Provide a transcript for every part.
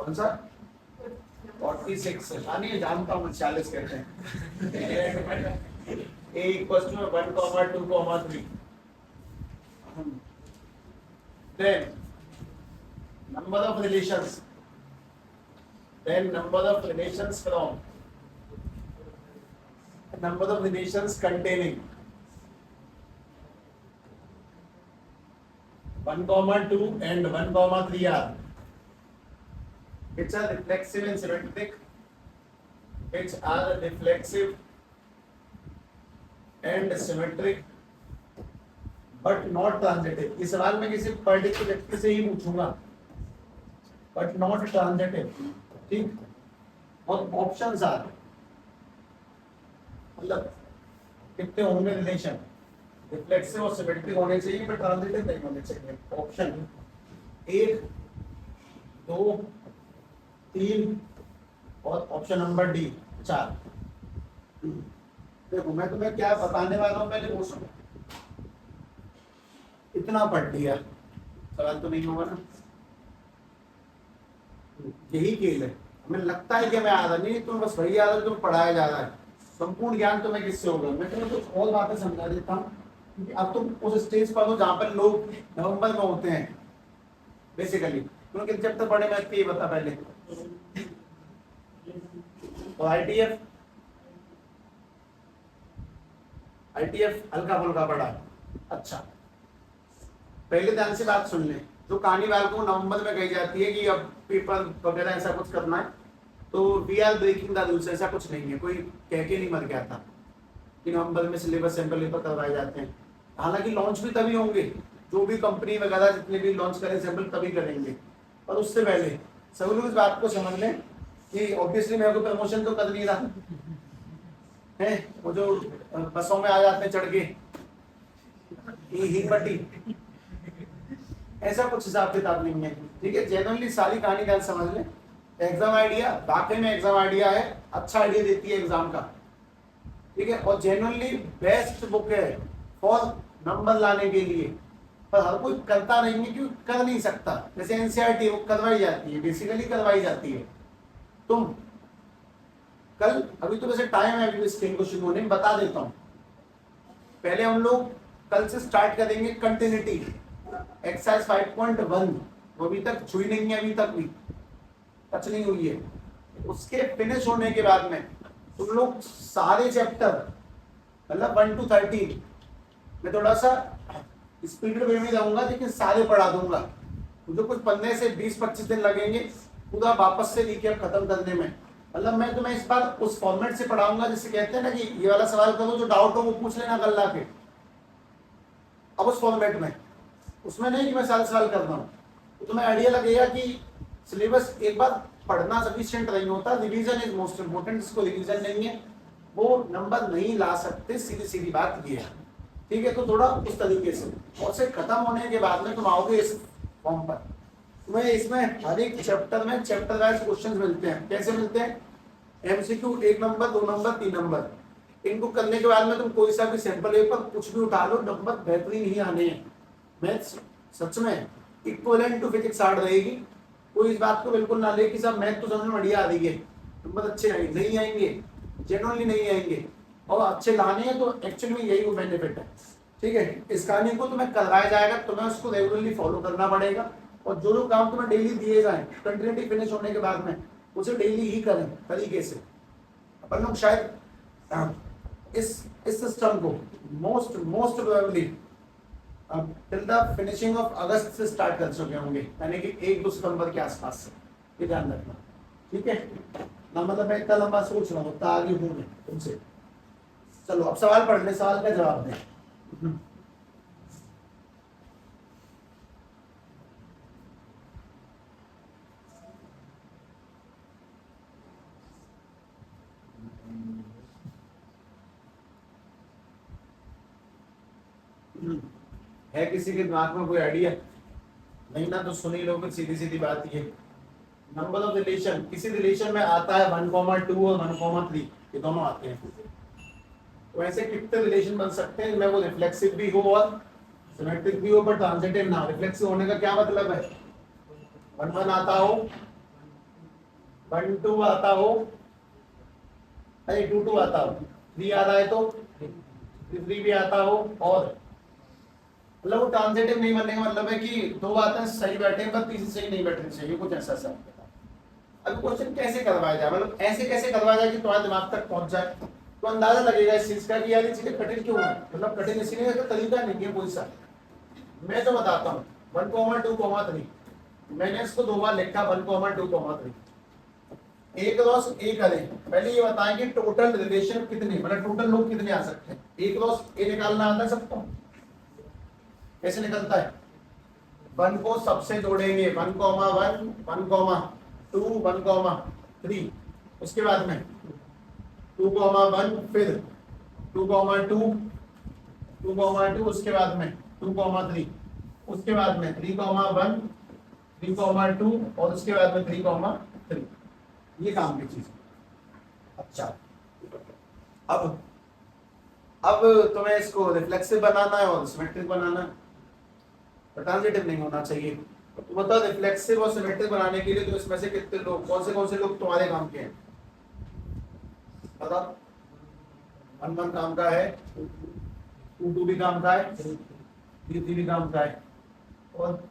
कौन सा 46 नहीं जानता हूँ, 40 कहते हैं। A equals to 1, 2, 3. Then number of relations. Then number of relations from. Number of relations containing 1, 2 and 1, 3 are which are reflexive and symmetric, which are reflexive and symmetric but not transitive. इस सवाल में किसी particular व्यक्ति से ही पूछूंगा, but not transitive, ठीक। और options are मतलब कितने होंगे रिलेशन, रिफ्लेक्सिव और सिमेट्रिक होने चाहिए बट ट्रांजिटिव नहीं होने चाहिए। ऑप्शन 1, 2, 3 और ऑप्शन नंबर डी 4। देखो मैं तुम्हें क्या बताने वाला हूँ, पहले वो सुनो। इतना पढ़ लिया, सवाल तो नहीं होगा ना, यही खेल है। हमें लगता है कि हमें याद नहीं, तुम्हें बस वही याद है जो पढ़ाया जा रहा है। संपूर्ण ज्ञान तुम्हें किससे होगा? मैं तुम्हें कुछ और बातें समझा देता हूँ, क्योंकि अब तुम उस स्टेज पर हो जहाँ पर लोग नवंबर में होते हैं बेसिकली। तुमने कितने चैप्टर पढ़े मैं ये बता पहले। तो आईटीएफ हल्का फुल्का पढ़ा, अच्छा। पहले ध्यान से बात सुन ले। जो कहानी वाल को नवंबर में कही जाती है कि अब पेपर वगैरह ऐसा कुछ करना है, तो we are breaking the rules, ऐसा कुछ नहीं है। कोई कह के नहीं मर गया था कि नवंबर में सिलेबस सैंपल पेपर करवाए जाते हैं। हालांकि लॉन्च भी तभी होंगे, जो भी कंपनी वगैरह जितने भी लॉन्च करें सैंपल तभी करेंगे। और उससे पहले सब लोग इस बात को समझ लें कि ऑब्वियसली मेरे को प्रमोशन तो कर नहीं रहा है। वो जो बसों में आ जाते हैं चढ़ के ही पट्टी, ऐसा कुछ हिसाब किताब नहीं है, ठीक है। जनरली सारी कहानी ध्यान समझ लें। एग्जाम आइडिया वाकई में एग्जाम आइडिया है, अच्छा आइडिया देती है एग्जाम का, ठीक है। और जनरली बेस्ट बुक है फॉर नंबर लाने के लिए, पर हर कोई करता नहीं है, क्यों कर नहीं सकता। जैसे एनसीईआरटी वो करवाई जाती है, बेसिकली करवाई जाती है। तुम कल अभी तो वैसे टाइम है अभी स्क्रीन को शुरू होने में, बता देता हूँ। पहले हम लोग कल से स्टार्ट करेंगे कंटिन्यूटी एक्सरसाइज 5.1, वो अभी तक छुई नहीं है, अभी तक भी टच नहीं हुई है। उसके फिनिश होने के बाद में तुम लोग सारे चैप्टर मतलब 1 to 13 मैं थोड़ा सा स्पीड वे में जाऊंगा, लेकिन सारे पढ़ा दूंगा। मुझे कुछ 15 से 20-25 दिन लगेंगे पूरा वापस से रिकैप खत्म करने में। मतलब मैं तुम्हें इस बार उस फॉर्मेट से पढ़ाऊंगा जिससे कहते हैं ना कि ये वाला सवाल करो, जो डाउट हो वो पूछ लेना कल ला के। अब उस फॉर्मेट में, उसमें नहीं कि मैं सारे सवाल कर रहा हूँ, तो तुम्हें आइडिया लगेगा कि सिलेबस एक बार पढ़ना सफिशिएंट नहीं होता। Revision is most important. जिसको रिवीजन नहीं है वो नंबर नहीं ला सकते, सीधी सीधी बात ये है, ठीक है। तो थोड़ा उस तरीके से, और से खत्म होने के बाद में तुम आओगे इस फॉर्म पर। तुम्हें इसमें हर एक चैप्टर में चैप्टर वाइज क्वेश्चन मिलते हैं। कैसे मिलते हैं? MCQ 1 number, 2 number, 3 number. इनको करने के बाद में तुम कोई सा भी सैंपल पेपर कुछ भी उठा लो, नंबर बेहतरीन ही आने हैं। मैथ्स सच में इक्विवेलेंट टू फिजिक्स हार्ड रहेगी। कोई इस बात को बिल्कुल ना ले कि सब मैथ तो समझ में बढ़िया आ रही है, नंबर अच्छे आएंगे, नहीं आएंगे, जेन्युइनली नहीं आएंगे। और अच्छे लाने हैं तो एक्चुअली में यही वो बेनिफिट है, ठीक है। इस कहानी को तुम्हें करवाया जाएगा, तुम्हें उसको रेगुलरली फॉलो करना पड़ेगा। और जो जो काम तुम्हें डेली दिए जाए कंटिन्यूटी फिनिश होने के बाद में उसे डेली ही करें तरीके से। अपन लोग शायद इस सिस्टम को most probably till the finishing of अगस्त से स्टार्ट कर चुके होंगे, यानी कि 1-2 सितंबर के आसपास से। ये ध्यान रखना, ठीक है ना। मतलब मैं इतना लंबा सोच रहा हूँ, आगे हूँ मैं तुमसे। चलो अब सवाल पढ़ ले, सवाल का जवाब दें। है किसी के दिमाग में कोई आइडिया? नहीं ना तो सुनी लो, सीधी सीधी बात ये। नंबर ऑफ रिलेशन किसी रिलेशन में आता है 1, 2 और 1, 3, ये दोनों आते हैं। तो ऐसे कितने रिलेशन बन सकते हैं जिनमें वो रिफ्लेक्सिव भी हो और सिमेट्रिक भी हो बट ट्रांजिटिव ना। रिफ्लेक्सिव होने का क्या मतलब है? 1, 1 आता हो वन टू आता हो, अरे टू टू आता हो, थ्री आ रहा है तो थ्री भी आता हो, और मतलब वो ट्रांजिटिव नहीं बनने का मतलब है कि दो बातें सही बैठे पर तीसरी सही नहीं बैठनी चाहिए, कुछ ऐसा सा। अब क्वेश्चन कैसे करवाया जाए, मतलब ऐसे कैसे करवाया जाए कि तुम्हारे दिमाग तक पहुंच जाए, तो अंदाजा लगेगा इस चीज का कि यार ये चीजें कठिन क्यों है, मतलब कठिन इसलिए है कि तरीका नहीं है कोई सा। मैं तो बताता हूँ 1,2,3, मैंने इसको दो बार लिखा 1,2,3, एक लॉस एक करें। पहले ये बताएं कि टोटल रिलेशन कितने, मतलब टोटल लोग कितने आ सकते हैं। एक लॉस ए निकालना आता है सबको, कैसे निकलता है, वन को सबसे जोड़ेंगे 1,1 1,2 1,3, उसके बाद में 2,1 फिर 2,2 2,2 उसके बाद में 2,3 उसके बाद में 3,1 3,2 और उसके बाद में 3,3, ये काम की चीज। अच्छा अब तुम्हें इसको रिफ्लेक्सिव बनाना है और सिमेट्रिक बनाना है, ट्रांजिटिव नहीं होना चाहिए। तो बताओ रिफ्लेक्सिव और सिमेट्रिक बनाने के लिए तो इसमें से कितने लोग, कौन से लोग तुम्हारे काम के हैं, बताओ। 1 काम का है, 2 भी काम का है, 3 भी काम का है, और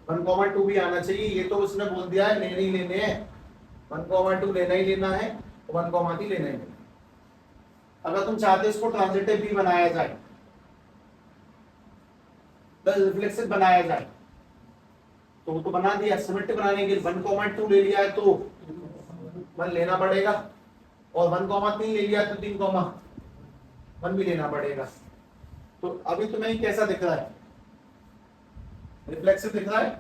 1,2 भी आना चाहिए। ये तो उसने बोल दिया है लेने ही लेने हैं, 1,2 लेना ही लेना है, 1,3 लेना ही लेना है। अगर तुम चाहते हो इसको ट्रांजिटिव भी बनाया जाए, रिफ्लेक्सिव बनाया जाए, तो बना दिया। सिमेट्रिक बनाने के लिए 1,2 ले लिया है तो 1 लेना पड़ेगा, और 1,3 ले लिया तो 3,1 भी लेना पड़ेगा। तो अभी तुम्हें कैसा दिख रहा है, रिफ्लेक्सिव दिख रहा है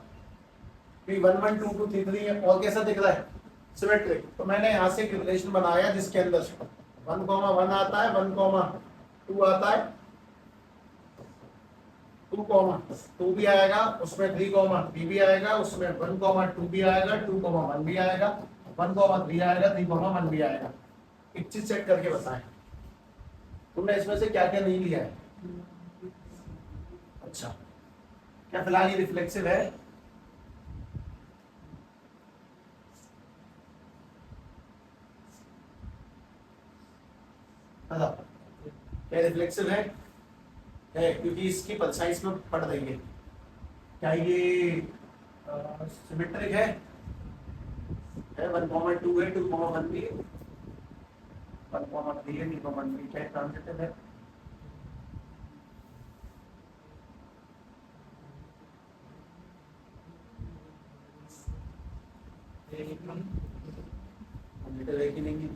कि 1 1 2 2 3 3 है, और कैसा दिख रहा है, सिमेट्रिक। तो मैंने यहाँ से एक रिलेशन बनाया जिसके अंदर 1,1 आता है, 1,2 आता है, 2,2 भी आएगा, उसमें 3,3 भी आएगा, उसमें 1,2 भी आएगा, 2,1 भी आएगा, 1,3 आएगा, 3,1 भी आएगा। एक चीज चेक करके बताएं तुमने इसमें से क्या क्या नहीं लिया है। अच्छा, क्या फिलहाल ये रिफ्लेक्सिव है, क्या रिफ्लेक्सिव है, क्योंकि इसकी पलसाई इसमें पड़ रही है। क्या ये सिमेट्रिक है, 1,2 है, 2,1 भी है, 1,3 है, 3,1 भी, क्या ट्रांजिटिव है, ट्रांजिटिव है कि नहीं है,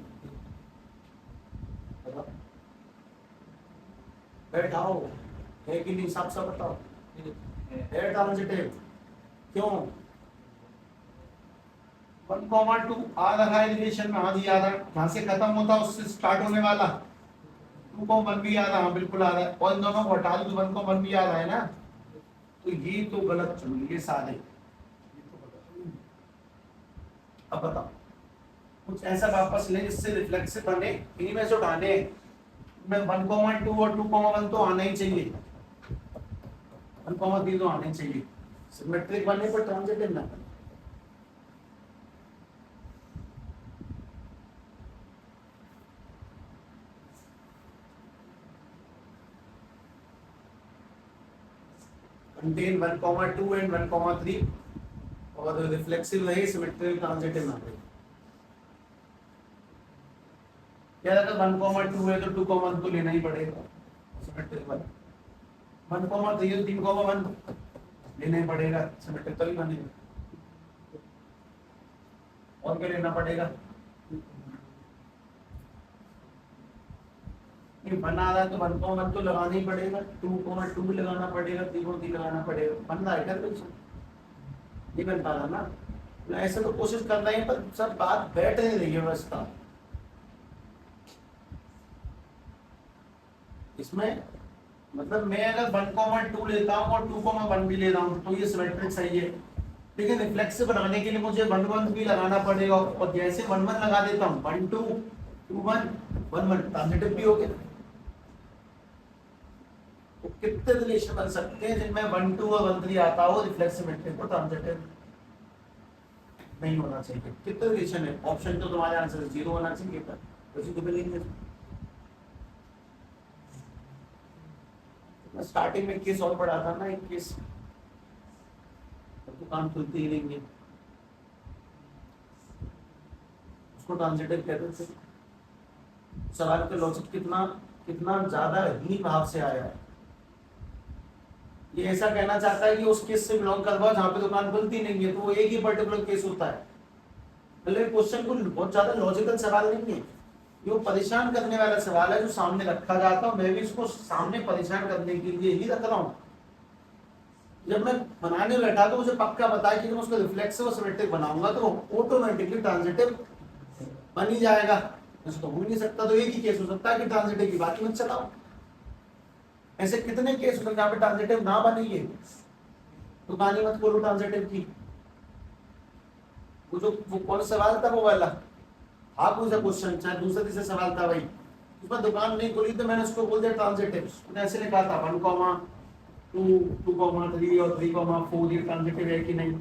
बैठाओ है कि नहीं, साफ साफ बताओ, है ट्रांजिटिव। क्यों, 1,2 आ रहा है रिलेशन में, हाँ जी आ रहा है, जहां से खत्म होता है उससे स्टार्ट होने वाला 2,1 भी आ रहा है, हाँ बिल्कुल आ रहा है, और इन दोनों को हटा दो तो 1,1 भी आ रहा है ना, तो ये तो गलत चुन लिए सारे। अब बताओ कुछ ऐसा वापस ले जिससे रिफ्लेक्सिव बने, इन्हीं में से उठाने में 1,2 और 2,1 तो आना ही चाहिए, 1,3 तो आने चाहिए, सिमेट्रिक बने पर ट्रांजिटिव ना बने। contain 1,2 and 1,3 और रिफ्लेक्सिव रहे, सिमेट्रिक ट्रांजिटिव ना रहे। क्या अगर 1,2 है तो 2,1 तो लेना ही पड़ेगा, सिमेट्रिक वाला 1,3 3,1 लेना ही पड़ेगा, सिमेट्रिक तो ही बनेगा, और क्या लेना पड़ेगा, ये बना रहा है तो 1,1 तो लगाना ही पड़ेगा, 2,2 भी लगाना पड़ेगा, 3,3 लगाना पड़ेगा, बन रहा है क्या कुछ नहीं बन पा रहा ना। ऐसे तो कोशिश कर रहे हैं पर सब बात बैठ नहीं रही है व्यवस्था इसमें। मतलब मैं अगर 1,2 लेता हूँ और 2,1 भी ले रहा हूँ तो ये सिमेट्रिक सही है, लेकिन रिफ्लेक्सिव बनाने के लिए मुझे 1,1 भी लगाना पड़ेगा, और जैसे 1,1 लगा देता हूँ 1,2 2,1 1,1 ट्रांजिटिव भी हो गया। तो कितने रिलेशन बन सकते हैं जिनमें 1,2 और 1,3 आता हो रिफ्लेक्सिव सिमेट्रिक और ट्रांजिटिव। नहीं होना चाहिए। कितना रिलेशन है? ऑप्शन तो तुम्हारे आंसर 0 होना चाहिए था, उसी को मिलेंगे। मैं स्टार्टिंग में केस और पढ़ा था ना, एक केस दुकान खुलती ही नहीं है, उसको ट्रांजिटिव कहते थे। सवाल का लॉजिक कितना कितना ज्यादा ही भाव से आया है। ये ऐसा कहना चाहता है कि उस केस से बिलोंग करवाओ जहां पे दुकान खुलती नहीं है, तो वो एक ही पर्टिकुलर केस होता है। मतलब क्वेश्चन को बहुत ज्यादा लॉजिकल सवाल नहीं है, ये वो परेशान करने वाला सवाल है जो सामने रखा जाता है। मैं भी इसको सामने परेशान करने के लिए ही रख रहा हूँ। जब मैं बनाने बैठा तो मुझे पक्का बताया कि जब उसको रिफ्लेक्सिव और सिमेट्रिक बनाऊंगा तो ऑटोमेटिकली ट्रांजिटिव बन ही जाएगा। ऐसा तो हो नहीं सकता, तो एक ही केस हो सकता है कि ट्रांजिटिव की, बाकी मत चलाओ। ऐसे कितने केस होते हैं जहां पे ट्रांजिटिव ना बनेगी, तो कहानी मत बोलो ट्रांजिटिव की। वो कौन सवाल था वो वाला, आप पूछा क्वेश्चन, चाहे दूसरा तीसरा सवाल था भाई, उसमें दुकान नहीं खुली तो मैंने उसको बोल दिया ट्रांजिटिव। मैंने ऐसे लिखा था 1, 2, 2, 3 और 3, 4 ये ट्रांजिटिव है कि नहीं।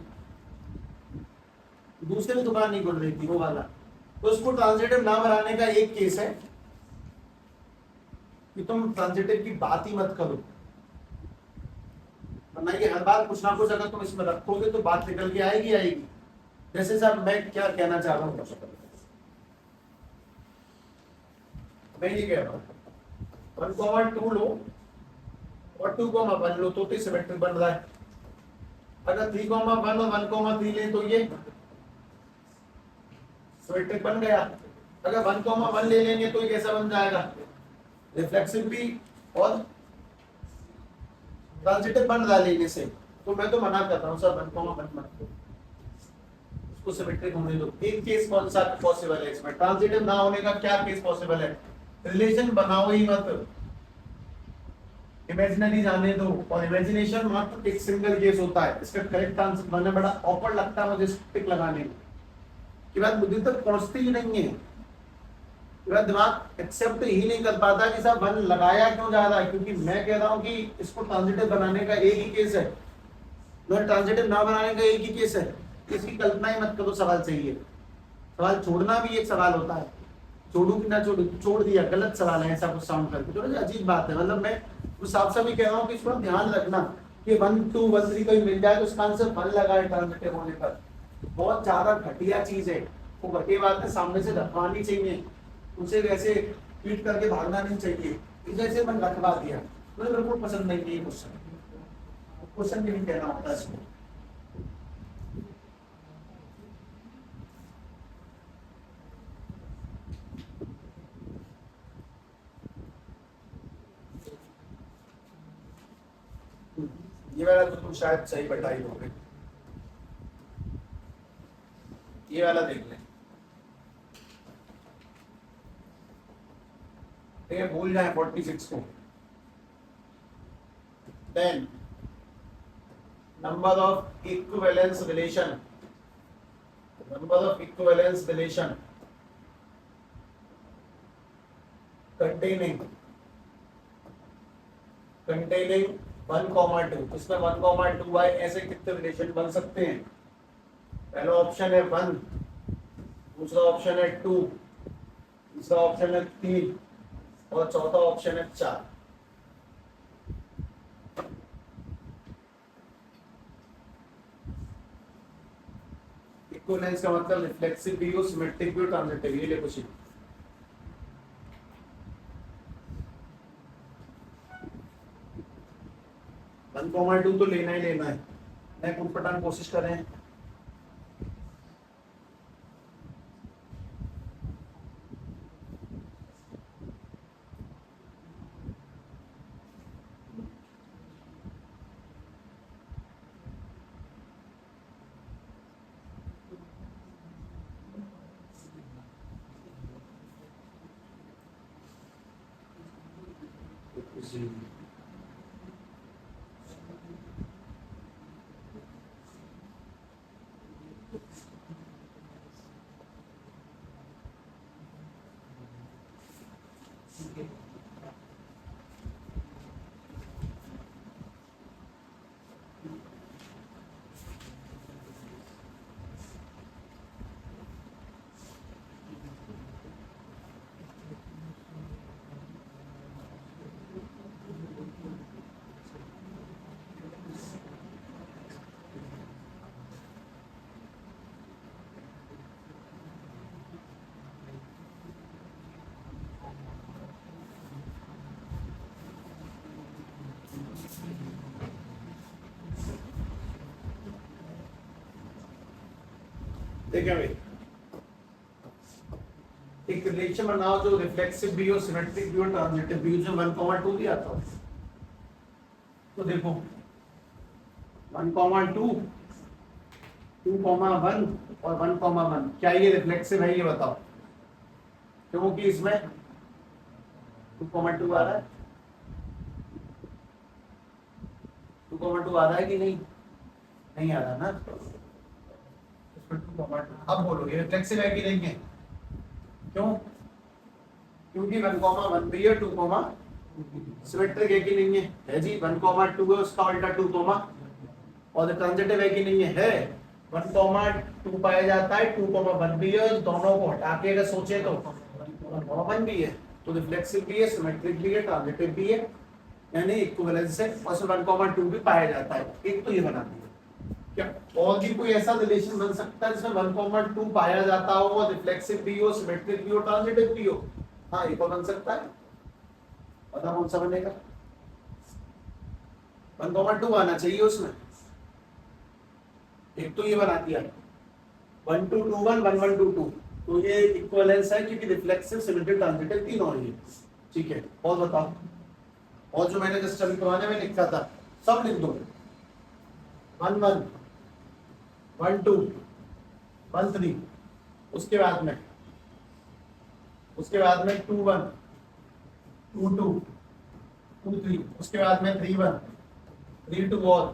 दूसरे में दुकान नहीं खुल रही थी वो वाला, तो उसको ट्रांजिटिव ना बनाने का एक केस है कि तुम ट्रांजिटिव की बात ही मत करो, वरना ये हर बार कुछ ना कुछ अगर तुम इसमें रखोगे तो बात निकल के आएगी आएगी। जैसे सर मैं क्या कहना चाह रहा हूँ, मैं ये कह रहा हूँ 1, 2 लो और 2, 1 लो तो सिमेट्रिक बन रहा है। अगर 3, 1 और 1, 3 ले तो ये सिमेट्रिक बन गया। अगर 1, 1 ले लेंगे तो ये कैसा बन जाएगा, रिफ्लेक्सिव भी और ट्रांजिटिव बन रहा लेने से। तो मैं तो मना कर रहा हूँ सर 1, 1 मत दो, उसको सिमेट्रिक होने दो। एक केस कौन सा पॉसिबल है इसमें, ट्रांजिटिव ना होने का क्या केस पॉसिबल है, रिलेशन बनाओ ही मत, इमेजिनरी जाने दो। और इमेजिनेशन मात्र एक सिंगल केस होता है। इसका करेक्ट आंसर मैंने बड़ा ऑकवर्ड लगता है मुझे टिक लगाने की बात बुद्धि तक पहुंचती ही नहीं है, मेरा दिमाग एक्सेप्ट ही नहीं कर पाता कि साहब 1 लगाया क्यों जा रहा है, क्योंकि मैं कह रहा हूं कि इसको ट्रांजिटिव बनाने का एक ही केस है, ट्रांजिटिव ना बनाने का एक ही केस है। इसकी कल्पना ही मत करो सवाल चाहिए। सवाल छोड़ना भी एक सवाल होता है, छोड़ू कि ना छोड़ू, छोड़ दिया गलत सवाल है ऐसा कुछ साउंड करके, थोड़ा अजीब बात है। मतलब मैं उस साफ साफ भी कह रहा हूँ कि इसको ध्यान रखना कि 1, 2, 1, 3 कोई मिल जाए तो उसका आंसर 1 लगाए ट्रांजिटिव होने पर। बहुत ज्यादा घटिया चीज है, वो घटिया बात है सामने से रखवानी चाहिए, उसे वैसे ट्वीट करके भागना नहीं चाहिए। जैसे मैंने रखवा दिया, मुझे बिल्कुल पसंद नहीं है क्वेश्चन, क्वेश्चन भी नहीं कहना होता इसको। ये वाला तो तुम शायद सही बताई होगे, ये वाला देख लें, ये भूल जाए 46 को। Then number of equivalence relation, number of equivalence relation containing 1, 2, इसमें 1, 2 ऐसे कितने रिलेशन बन सकते हैं। पहला ऑप्शन है 1, दूसरा ऑप्शन है 2, तीसरा ऑप्शन है 3 और चौथा ऑप्शन है 4। इक्विवेलेंस का मतलब रिफ्लेक्सिव भी हो, सिमेट्रिक भी हो, ट्रांजिटिव भी। ले कुछ 1, 2 तो लेना ही लेना है, मैं कुछ पटाने कोशिश कर रहे हैं। देखिए भाई, एक रिलेशन बनाओ जो रिफ्लेक्सिव भी हो, सिमेट्रिक भी हो, ट्रांजिटिव भी हो, जो 1,2 दिया था। तो देखो 1,2, 2,1 और 1,1, क्या ये रिफ्लेक्सिव है, ये बताओ। क्योंकि इसमें 2,2 आ रहा है, 2,2 आ रहा है कि नहीं, नहीं आ रहा ना, इसमें 2,2। अब बोलो ये रिफ्लेक्सिव है कि नहीं है? क्यों? क्योंकि 1,1 भी है, 2, सिमेट्रिक है कि नहीं है? है जी। 1,2 है, उसका उल्टा 2, और ट्रांजिटिव है कि नहीं है? है। 1,2 पाया जाता है, 2,1 भी है, दोनों को हटा के अगर सोचे तो 1,1 भी है, तो रिफ्लेक्सिव भी है, सिमेट्रिक भी है, ट्रांजिटिव भी है, यानी इक्विवेलेंस है, और उसमें 1,2 भी पाया जाता है। एक तो ये बना दिया। क्या और भी कोई ऐसा रिलेशन बन सकता है जिसमें 1,2 पाया जाता हो और रिफ्लेक्सिव भी हो, सिमेट्रिक भी हो, ट्रांजिटिव भी हो? हाँ, एक और बन सकता है। पता कौन सा बनेगा? 1,2 आना चाहिए उसमें। एक तो ये बना दिया 1,2,2,1, 1,1,2,2, तो ये इक्विवेलेंस है क्योंकि रिफ्लेक्सिव, सिमेट्रिक, ट्रांजिटिव तीनों है। ठीक है, और बताओ। और जो मैंने जस्ट अभी पुराने में लिखा था सब लिख दो। 1,1, 1,2, 1,3, उसके बाद में 2,1, 2,2, 2,3, उसके बाद में 3,1, 3,2 और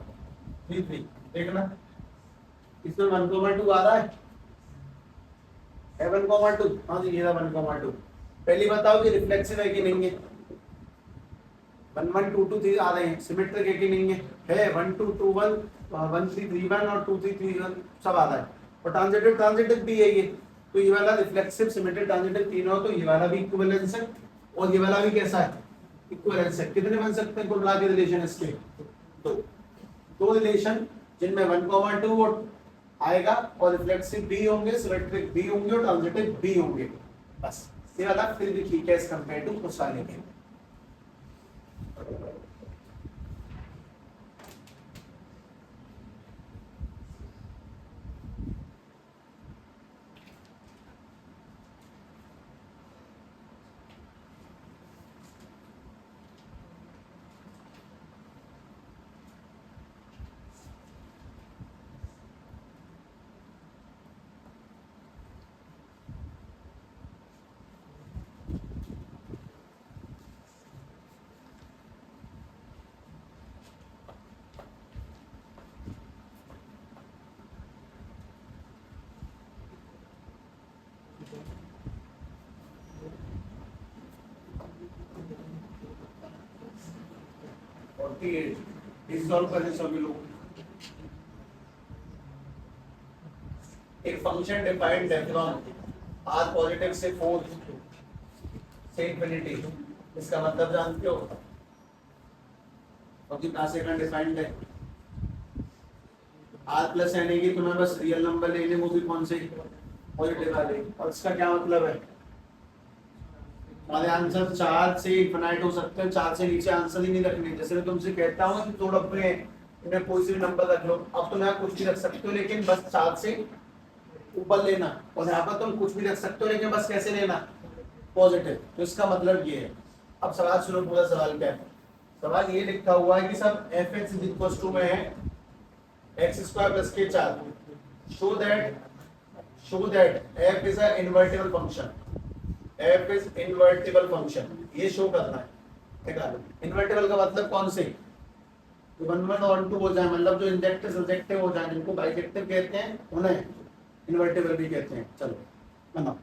3,3। देखना इसमें 1,2 आ रहा है, 1,2। हाँ जी, ये 1,2। पहली बताओ कि रिफ्लेक्सिव है कि नहीं है? 1,1, 2,2, 3 आ रहे हैं, सिमेट्रिक है कि नहीं है? है। 1,2,2,1, 1,3,3,1 और 2,3,3,1 सब आ रहा है, और ट्रांजिटिव भी है ये। तो ये वाला रिफ्लेक्सिव, सिमेट्रिक, ट्रांजिटिव तीनों, तो ये वाला भी इक्विवेलेंस है और ये वाला भी कैसा है? इक्विवेलेंस है। कितने बन सकते हैं कुल मिला के रिलेशन इसके? दो रिलेशन जिनमें 1,2 आएगा और रिफ्लेक्सिव भी होंगे, सिमेट्रिक भी होंगे और ट्रांजिटिव भी होंगे। बस ये वाला फिर भी ठीक है एज कंपेयर टू उस वाले के। सॉल्व करें सभी लोग। एक फंक्शन डिफाइंड है फ्रॉम आर पॉजिटिव से 4 से इंफिनिटी, इसका मतलब जानते हो? और कितना सेकंड डिफाइंड है? आर प्लस एन है कि तुम्हें बस रियल नंबर लेने, वो भी कौन से? पॉजिटिव वाले। और इसका क्या मतलब है? हमारे आंसर 4 से इनफिनाइट हो सकते हैं, 4 से नीचे आंसर ही नहीं रखने। जैसे मैं तुमसे कहता हूँ कि थोड़ा अपने इन्हें कोई सी नंबर रख लो, अब तुम यहाँ कुछ भी रख सकते हो लेकिन बस 4 से ऊपर लेना, और यहाँ पर तुम कुछ भी रख सकते हो लेकिन बस कैसे लेना? पॉजिटिव। तो इसका मतलब ये है। अब सवाल सुनो, पूरा सवाल क्या है? सवाल ये लिखा हुआ है कि सब f(x) में है x² + k4, show that f is a invertible function, f is invertible function, ये शो करना है। ठीक है, इन्वर्टिबल का मतलब कौन से? 1,1 और 1,2 हो जाए, मतलब जो इंजेक्टिव सब्जेक्टिव हो जाए, जिनको बाइजेक्टिव कहते हैं उन्हें इन्वर्टिबल भी कहते हैं। चलो बनाओ।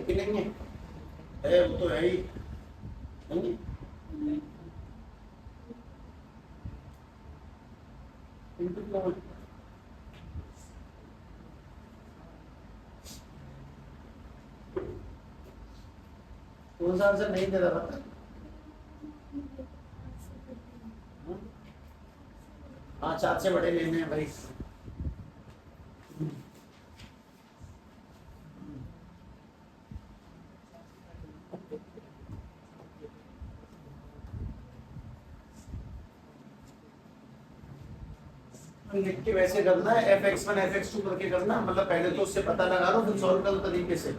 कि नहीं है वो तो है ही नहीं। कौन सा आंसर नहीं दे रहा था? हाँ 4 से बड़े लेने हैं भाई। लिख के वैसे करना है fx1 fx2 करके करना, मतलब पहले तो उससे पता लगा लो फिर सॉल्व करो तरीके से।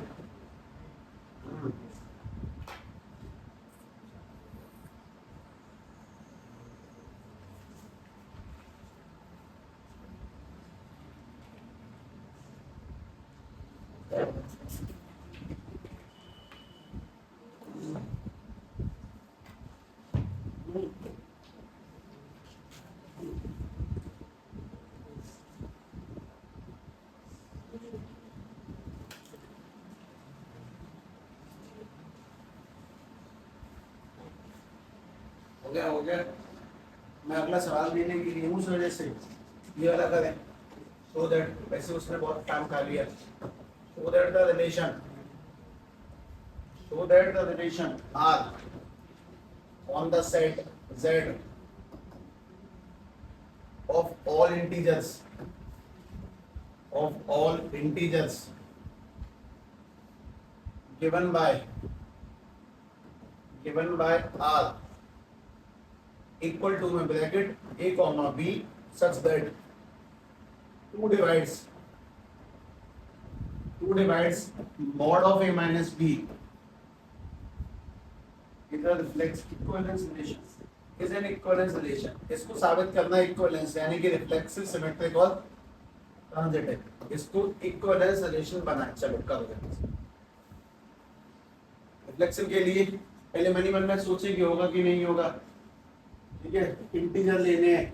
हो गया। मैं अगला सवाल देने के लिए उस वजह से ये वाला करें, सो दैट वैसे उसने बहुत काम खा लिया। So that the relation R on the set Z of all integers given by R equal to में bracket a comma b such that 2 divides mod of a minus b is a reflex equivalence relation is an equivalence relation। इसको साबित करना equivalence यानी कि reflexive symmetric और transitive, इसको equivalence relation बनाए। चलो करो। रिफ्लेक्सिव के लिए पहले मन में सोचे कि होगा कि नहीं होगा, ठीक है। इंटीजर लेने हैं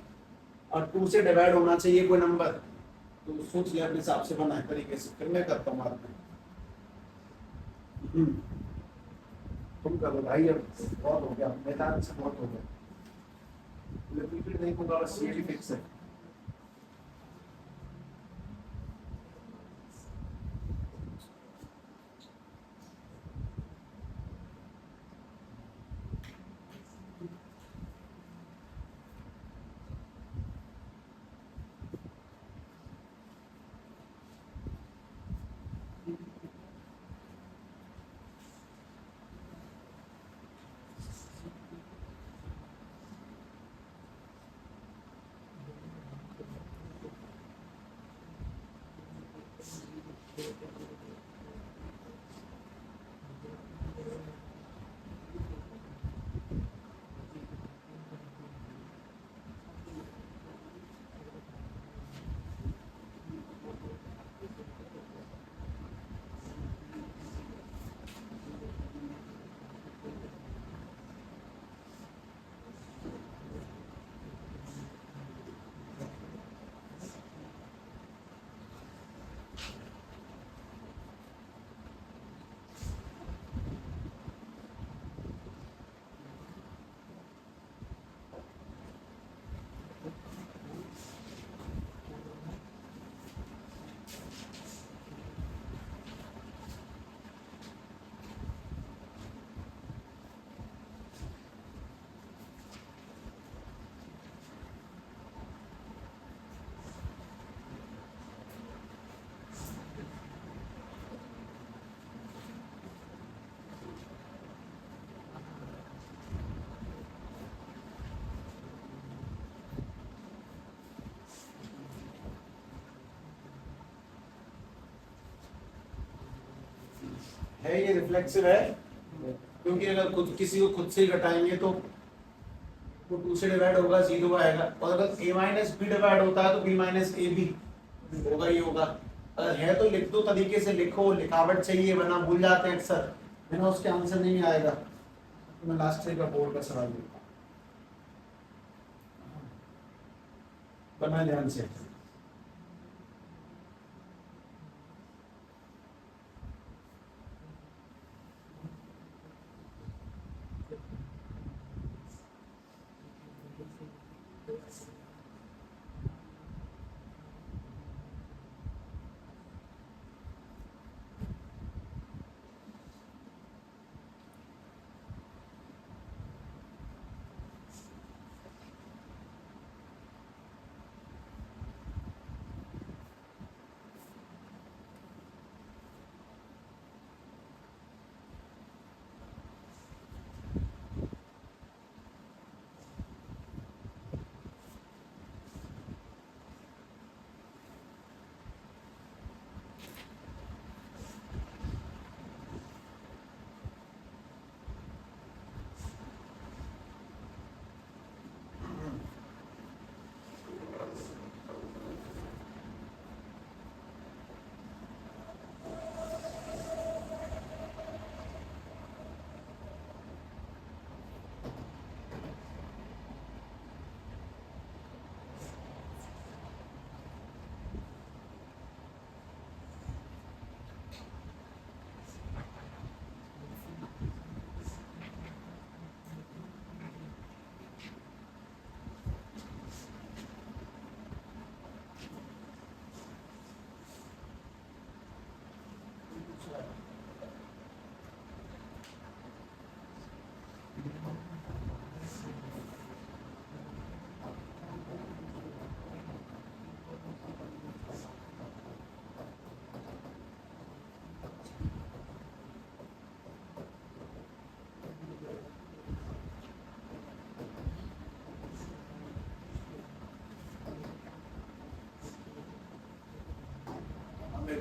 और 2 से डिवाइड होना चाहिए कोई नंबर, तो सोच ले अपने हिसाब से बनाए तरीके से, फिर मैं करता हूँ बाद में। तुम करो भाई, अब बहुत हो गया, मैदान से बहुत हो गया। रिपीट नहीं होगा, बस ये भी फिक्स है। है ये रिफ्लेक्सिव है, क्योंकि अगर खुद किसी को खुद से ही घटाएंगे तो 2 से डिवाइड होगा, 0 आएगा। और अगर a माइनस बी डिवाइड होता है तो b माइनस ए भी होगा ही होगा। अगर है तो लिख दो, तरीके से लिखो, लिखावट चाहिए वरना भूल जाते हैं अक्सर, है ना, उसके आंसर नहीं आएगा। तो मैं लास्ट ईयर का बोर्ड का सवाल देता हूँ, बना ध्यान से।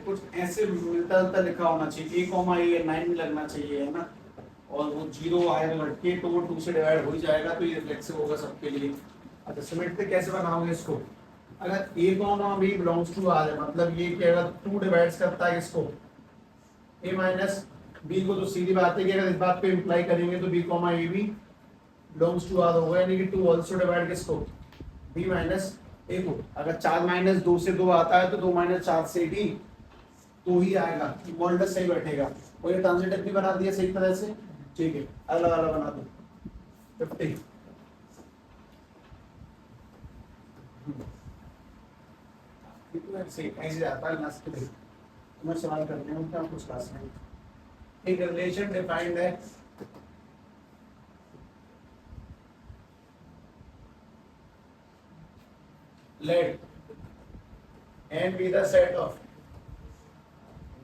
कुछ ऐसे मिलता जुलता लिखा होना चाहिए, a कॉमा ए 9 में लगना चाहिए, है ना, और वो 0 आएगा लटके तो वो 2 से डिवाइड हो ही जाएगा, तो ये रिफ्लेक्सिव होगा सबके लिए। अच्छा सिमेट्रिक कैसे बनाओगे इसको, अगर a comma b belongs to r है, मतलब ये कि अगर 2 डिवाइड्स करता है इसको a माइनस b को, तो सीधी बात है कि अगर इस बात को इंप्लाई करेंगे तो b कॉमा ए भी बिलोंग्स टू r होगा, यानी कि 2 आल्सो डिवाइड किसको, b माइनस a को। अगर 4 माइनस 2 से 2 आता है तो 2 माइनस 4 से d तो ही आएगा, मॉडुलस सही बैठेगा। और ये ट्रांजिटिव भी बना दिया सही तरह से, ठीक है, अगला वाला बना दो 50। ऐसे आता है लास्ट पे, मैं सवाल करते हूँ क्या कुछ खास नहीं। एक रिलेशन डिफाइंड है let n be the set of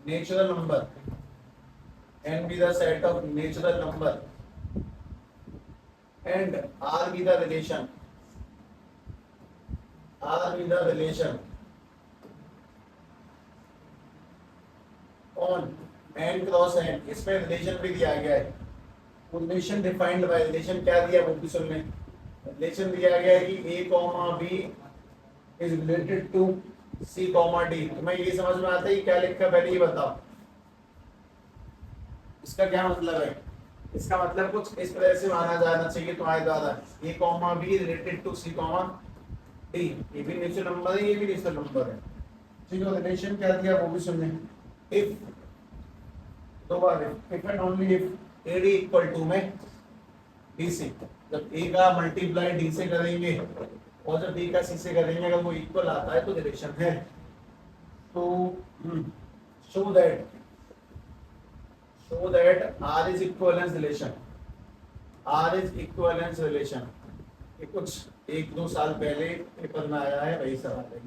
natural number, n be the set of natural number and r be the relation, r be the relation on n cross n। इसमें रिलेशन भी दिया गया है, relation defined by, relation क्या दिया वो भी सुन लें। रिलेशन दिया गया है कि a comma b is related to c comma d। तुम्हें ये समझ में आता है कि क्या लिखा है, पहले ये बताओ इसका क्या मतलब है। इसका मतलब कुछ इस तरह से माना जाना चाहिए तुम्हारे द्वारा, a comma b related to c comma d, ये भी नेचुरल नंबर है, ये भी नेचुरल नंबर है, ठीक है। रिलेशन क्या दिया वो भी सुन लें। इफ दो बार if and only if ad equal to में d से, जब a का मल्टीप्लाई d से करेंगे और जब b का c से करेंगे, अगर वो इक्वल आता है तो रिलेशन है। तो show that r is equivalence relation, r is equivalence relation. ये कुछ 1-2 साल पहले पेपर में आया है, वही सवाल है।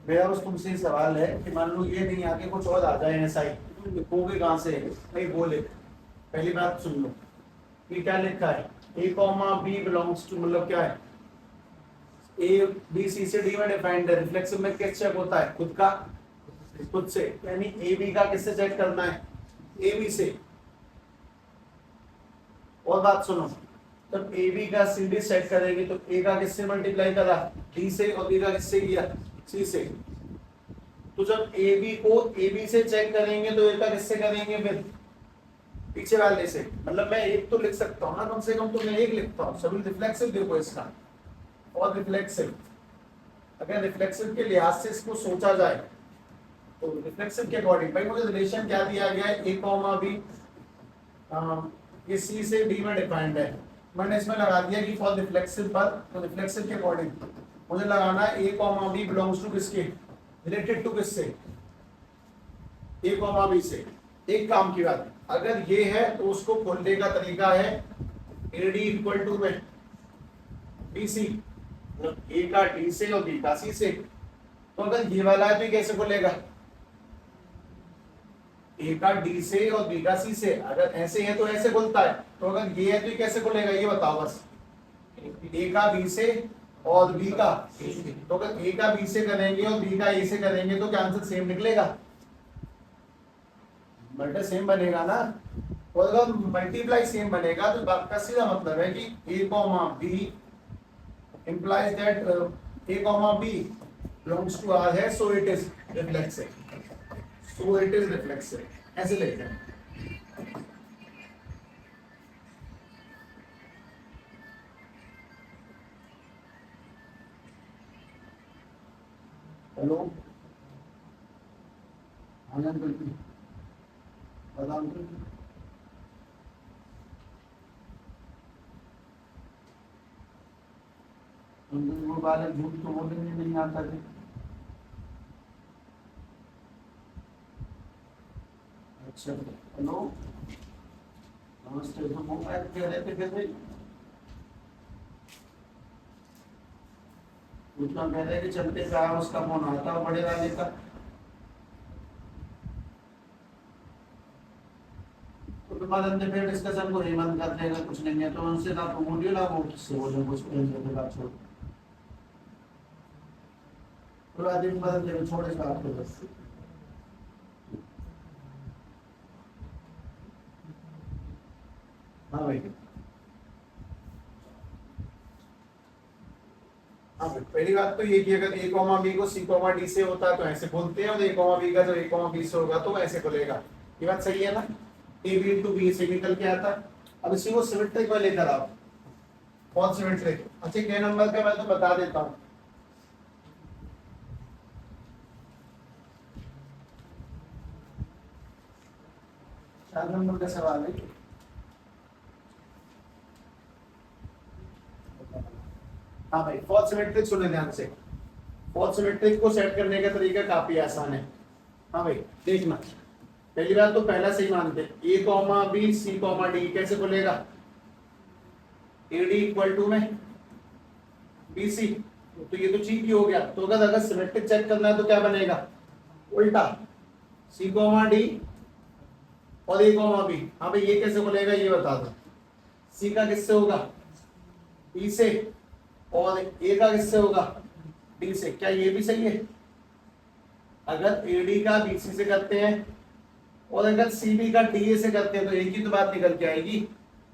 मेरा बस तुमसे सवाल है कि मान लो ये नहीं आके कुछ और आ जाए ऐसा ही, तुम लिखोगे कहाँ से, नहीं वो लिख। पहली बात सुन लो, ये क्या लिखा है, a comma b belongs to, मतलब क्या है, a b c से d में डिफाइंड है। रिफ्लेक्सिव में किस चेक होता है, खुद का, खुद से, यानी a b का किससे चेक करना है, a b से। और बात सुनो, जब a b का c d सेट करेंगे तो a का किससे मल्टीप्लाई करा, d से, और b का किससे किया, c से। तो जब a b को a b से चेक करेंगे तो a का किससे करेंगे, फिर पीछे वाले से। मतलब मैं एक तो लिख सकता हूँ ना, कम से कम तो मैं एक लिखता हूँ। सभी रिफ्लेक्सिव देखो इसका, और रिफ्लेक्सिव, अगर रिफ्लेक्सिव के लिहाज से इसको सोचा जाए तो रिफ्लेक्सिव के अकॉर्डिंग भाई मुझे रिलेशन क्या दिया गया है, a कॉमा b ये c से d में डिफाइंड है। मैंने इसमें लगा दिया कि फॉर रिफ्लेक्सिव पर, तो रिफ्लेक्सिव के अकॉर्डिंग मुझे लगाना है a comma b belongs to किसके, रिलेटेड टू किससे, a कॉमा b से। एक काम की बात, अगर ये है तो उसको खोलने का तरीका है AD इक्वल टू में BC, मतलब A का D से और B का C से। तो अगर ये वाला है तो ये कैसे खोलेगा, A का D से और B का C से। अगर ऐसे है तो ऐसे खुलता है, तो अगर ये है तो ये कैसे खुलेगा, ये बताओ बस। A का B से और B का A से, तो अगर A का B से करेंगे और B का A से करेंगे तो क्या आंसर सेम निकलेगा, मल्टी सेम बनेगा ना। और अगर मल्टीप्लाई सेम बनेगा तो बात का सीधा मतलब है कि a comma b implies that a comma b belongs to r है, so it is reflexive, so it is reflexive, ऐसे लिखते हैं। हेलो आनंद करती बदाम वो वाले झूठ तो बोलेंगे नहीं आता थे। अच्छा हेलो नमस्ते, तो मोबाइल कह रहे थे कैसे, उतना कह रहे कि चलते पे आया, उसका फोन आता बड़े वाले का। तो बाद में फिर डिस्कशन को ही बंद कर देगा, कुछ नहीं है तो उनसे ना बोलिए ना वो किससे बोले कुछ बात छोड़। तो आदमी बदल दे छोटे से आपको बस। हाँ भाई, हाँ भाई, पहली बात तो ये कि अगर a कॉमा b को c कॉमा d से होता है तो ऐसे बोलते हैं, और a कॉमा b का जो a कॉमा b से होगा तो ऐसे बोलेगा। ये बात सही है ना? a b इंटू b से निकल के आता है। अब इसी को सिमेट्रिक में लेकर आओ। कौन सिमेट्रिक? अच्छा, क्या नंबर का मैं तो बता देता हूँ। चार नंबर का सवाल है। हाँ भाई, फोर्थ सिमेट्रिक सुने ध्यान से। फोर्थ सिमेट्रिक को सेट करने का तरीका काफी आसान है। हाँ भाई, देखना, पहली बात तो पहला सही मानते, a comma b c comma d कैसे बोलेगा? ad इक्वल टू में bc, तो ये तो ठीक ही हो गया। तो अगर सिमेट्रिक चेक करना है तो क्या बनेगा? उल्टा, c कॉमा d और a कॉमा b। हाँ भाई, ये कैसे बोलेगा ये बता दो। c का किससे होगा? b से, और a का किससे होगा? d से। क्या ये भी सही है? अगर AD का BC से करते हैं और अगर CB का DA से करते हैं तो एक ही तो बात निकल के आएगी।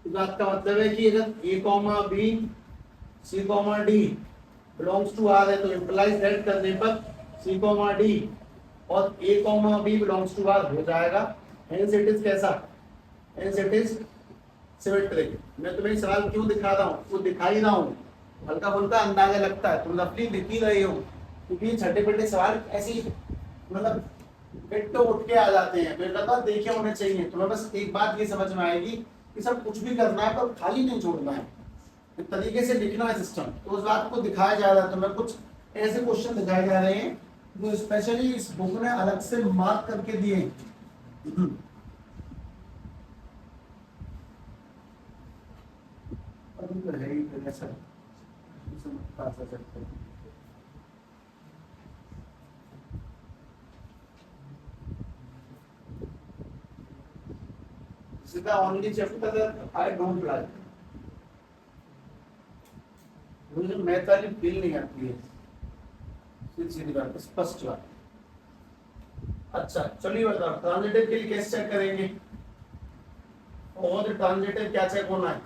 इस बात का मतलब है कि अगर A comma B C comma D belongs to R है तो इंप्लाइज दैट करने पर C कॉमा D और A comma B belongs to R हो जाएगा। हेंस इट इज कैसा? Hence it is symmetric. मैं तुम्हें सवाल क्यों दिखा रहा हूँ? वो दिखा ही रहा हूँ, हल्का फुल्का अंदाजा लगता है, तुम रफली लिख ही रहे हो, क्योंकि छठे पेटे सवाल ऐसे ही मतलब पेट तो उठ के आ जाते हैं, तो लगातार देखे होने चाहिए। तुम्हें बस एक बात ये समझ में आएगी कि सब कुछ भी करना है पर खाली नहीं छोड़ना है, एक तरीके से लिखना है सिस्टम। तो उस बात को दिखाया जा रहा है। तुम्हें कुछ ऐसे क्वेश्चन दिखाए जा रहे हैं जो स्पेशली इस बुक ने अलग से मार्क करके दिए हैं। अभी तो है ही ऐसा the only chapter that I don't like. मुझे मैथ वाली फील नहीं आती है, सीधी बात, स्पष्ट बात। अच्छा चलिए बताओ, ट्रांजिटिव के लिए कैसे चेक करेंगे? और ट्रांजिटिव क्या चेक होना है?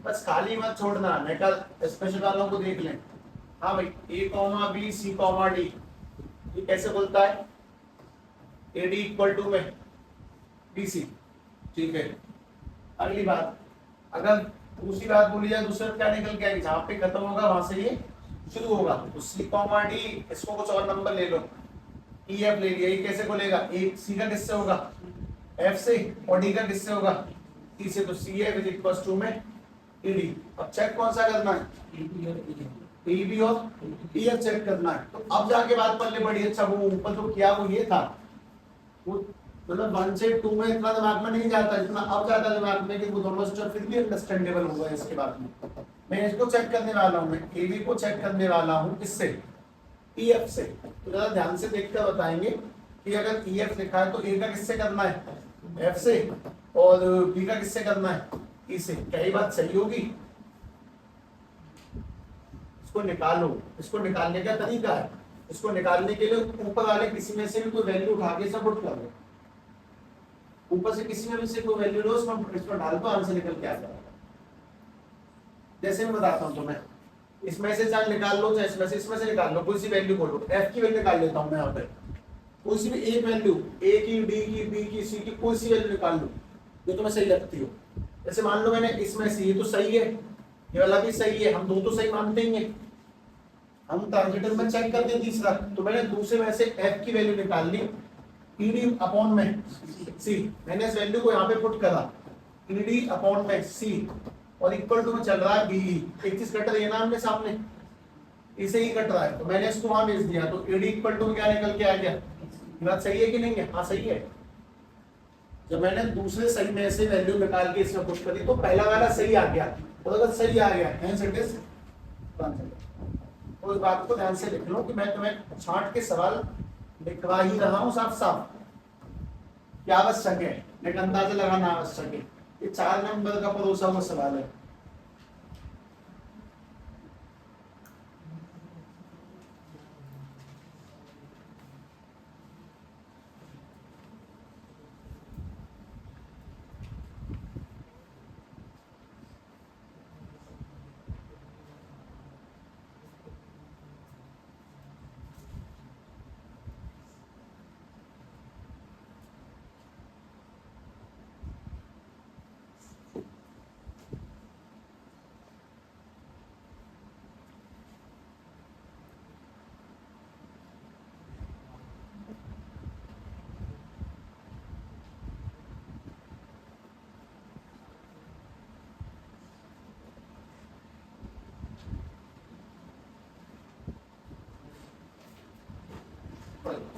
बस खाली मत छोड़ना, मैं कल स्पेशल वालों को देख लें। हाँ भाई, A comma B C comma D, ये कैसे बोलता है? ए डी इक्वल टू में बी सी। ठीक है, अगली बात, अगर दूसरी बात बोली जाए, दूसरा क्या निकल के आएगी? जहां पे खत्म होगा वहां से ये शुरू होगा। तो सी कॉमा डी, इसको कुछ और नंबर ले लो, ई एफ ले लिया। ये कैसे बोलेगा? ए सी का किससे होगा? एफ से, और डी का किससे होगा? ई से। तो C F is equal to में ई डी। अब चेक कौन सा करना है? ई बी और ई एफ चेक करना है। तो अब जाके बात पल्ले बड़ी। अच्छा, वो ऊपर जो किया वो ये था, वो मतलब 1 से 2 में इतना दिमाग में नहीं जाता, इतना अब जाता दिमाग में कि वो दोनों स्टेप फिर भी अंडरस्टैंडेबल होगा। इसके बाद में मैं इसको चेक करने वाला हूँ, मैं एबी को चेक करने वाला हूँ किससे? ईएफ से। तो जरा ध्यान से देखकर बताएंगे कि अगर ईएफ लिखा है तो ए का किससे करना है? एफ से, और बी का किससे करना है? ई से। क्या ये बात सही होगी? इसको निकालो। इसको निकालने का तरीका है, इसको निकालने के लिए ऊपर वाले किसी में से भी कोई वैल्यू उठा के सब पुट कर लो। ऊपर से किसी में भी से कोई वैल्यू लो, इसमें डाल दो, आंसर निकल के आ जाएगा। जैसे मैं बताता हूँ तुम्हें, इसमें से चाहे निकाल लो, चाहे इसमें से निकाल लो, कोई सी वैल्यू बोलो। एफ की वैल्यू निकाल लेता हूँ मैं यहाँ पे, कोई सी भी एक वैल्यू, ए की, डी की, बी की, सी की, कोई सी वैल्यू निकाल लो जो तुम्हें सही लगती हो। जैसे मान लो मैंने इसमें से, ये तो सही है, ये वाला भी सही है, हम दो तो सही मानते ही हैं। हम ट्रांजिटिव में चेक करते हैं तीसरा, तो मैंने दूसरे में से एफ की वैल्यू निकाल ली, ईडी अपॉन में सी। मैंने इस वैल्यू को यहाँ पे पुट करा, ईडी अपॉन में सी, और इक्वल टू में चल रहा है बीई। एक चीज कट रही है ना हमने सामने, इसे ही कट रहा है, तो मैंने इसको वहां भेज दिया, तो ईडी इक्वल टू में क्या निकल के आ गया? ये बात सही है कि नहीं है? हाँ सही है। जब मैंने दूसरे सही में से वैल्यू निकाल के इसमें पुट करी तो पहला वाला सही आ गया, और अगर सही आ गया हेंस इट इज आंसर। तो इस बात को ध्यान से लिख लो कि मैं तुम्हें छांट के सवाल लिखवा ही रहा हूं साफ साफ। क्या आवश्यक है? एक अंदाजा लगाना आवश्यक है। ये 4 नंबर का परोसा हुआ सवाल है।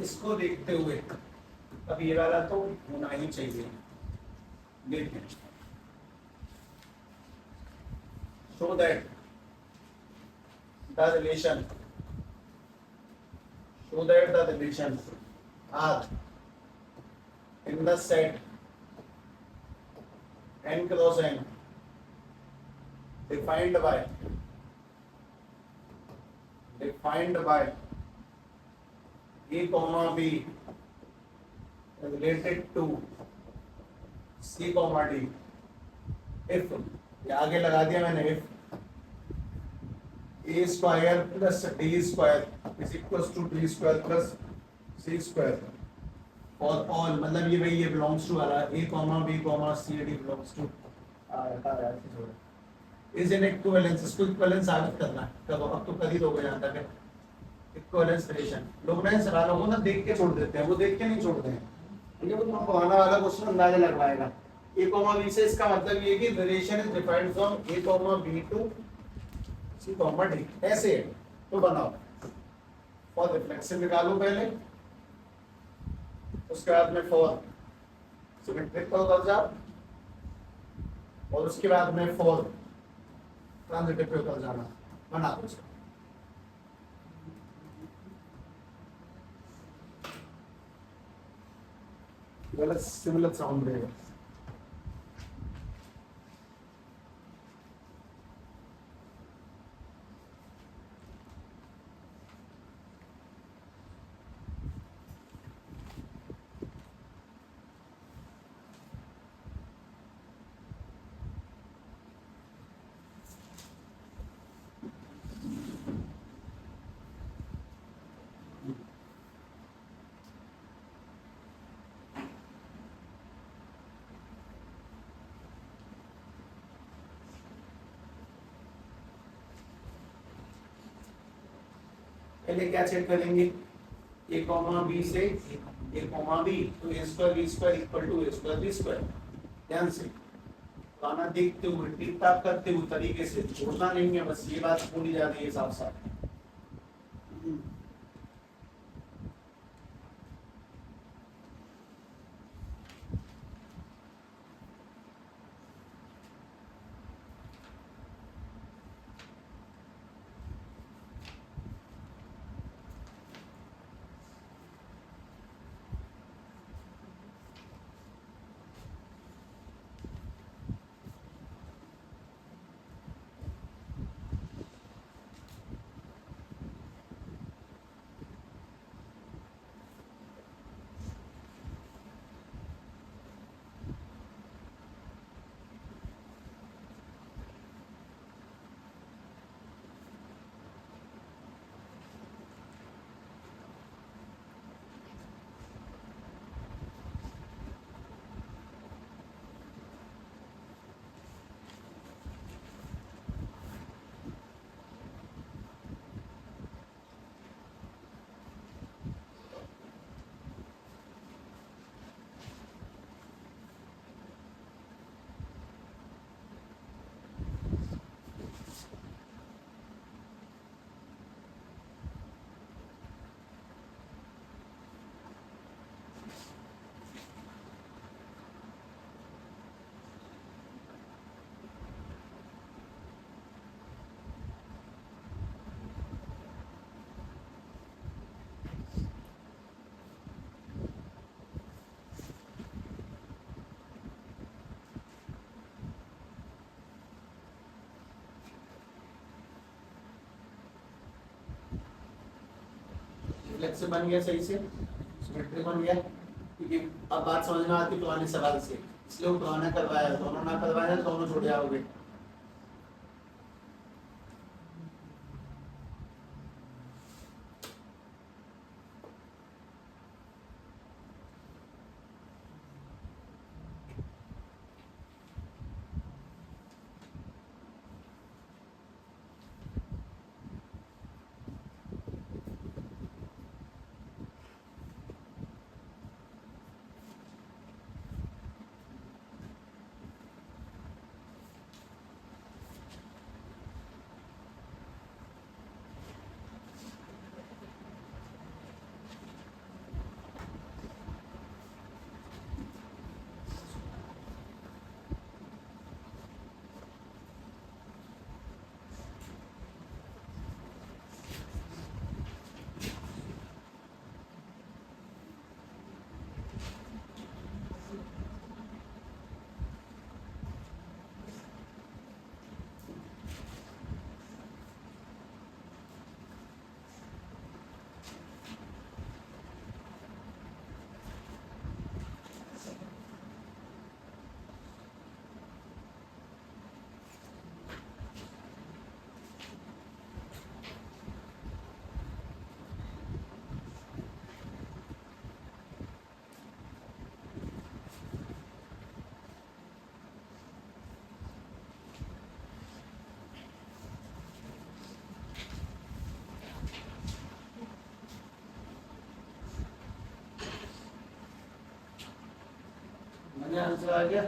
इसको देखते हुए अब ये वाला तो होना ही चाहिए। देखें, show that the relation R in the set n cross n defined by a comma b related to c comma d if, ये आगे लगा दिया मैंने, if a square plus d square is equals to d square plus c square for all, मतलब ये भाई ये belongs to वाला a comma b comma c d belongs to is in equivalence, इसको equivalence साबित करना है। कब? अब तो कर ही दोगे यहाँ तक है इक्विवेलेंस रिलेशन। लोग ना इन सवालों को ना देख के छोड़ देते हैं, वो देख के नहीं छोड़ते हैं क्योंकि वो तुमको आने वाला क्वेश्चन अंदाजा लगवाएगा। a कॉमा b से इसका मतलब ये कि relation is defined from a comma b to c comma d, ऐसे है। तो बनाओ, फॉर रिफ्लेक्शन निकालो पहले, उसके बाद में फॉर सिमेट्रिक पर उतर जाओ, और उसके बाद में फॉर ट्रांजिटिव पे उतर जाना। बना दो इसको। गलत सिमिलर साउंड रहेगा। पहले क्या चेक करेंगे, a कॉमा b से a कॉमा b, तो a square b square equal to a square b square. ध्यान से गाना देखते हुए टिक टाक करते हुए तरीके से, छोड़ना नहीं है, बस ये बात बोली जा रही है साफ साफ। फ्लेक्स बन गया सही से, सिमेट्री बन गया, क्योंकि अब बात समझ में आती पुराने सवाल से, इसलिए वो पुराना करवाया, दोनों ना करवाया तो दोनों छूट जाओगे। ये आंसर आ गया।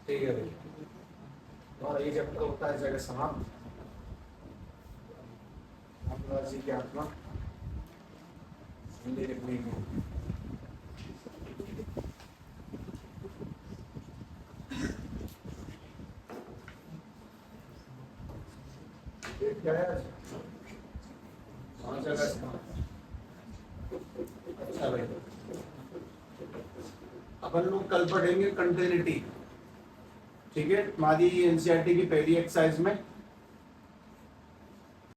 ठीक है भाई, और ये चैप्टर होता है जगह समाप्त। जी की आत्मा हिंदी लिखने की। क्या है? अच्छा भाई, अपन लोग कल पढ़ेंगे कंटिन्यूटी। ठीक है, हमारी एनसीईआरटी की पहली एक्सरसाइज में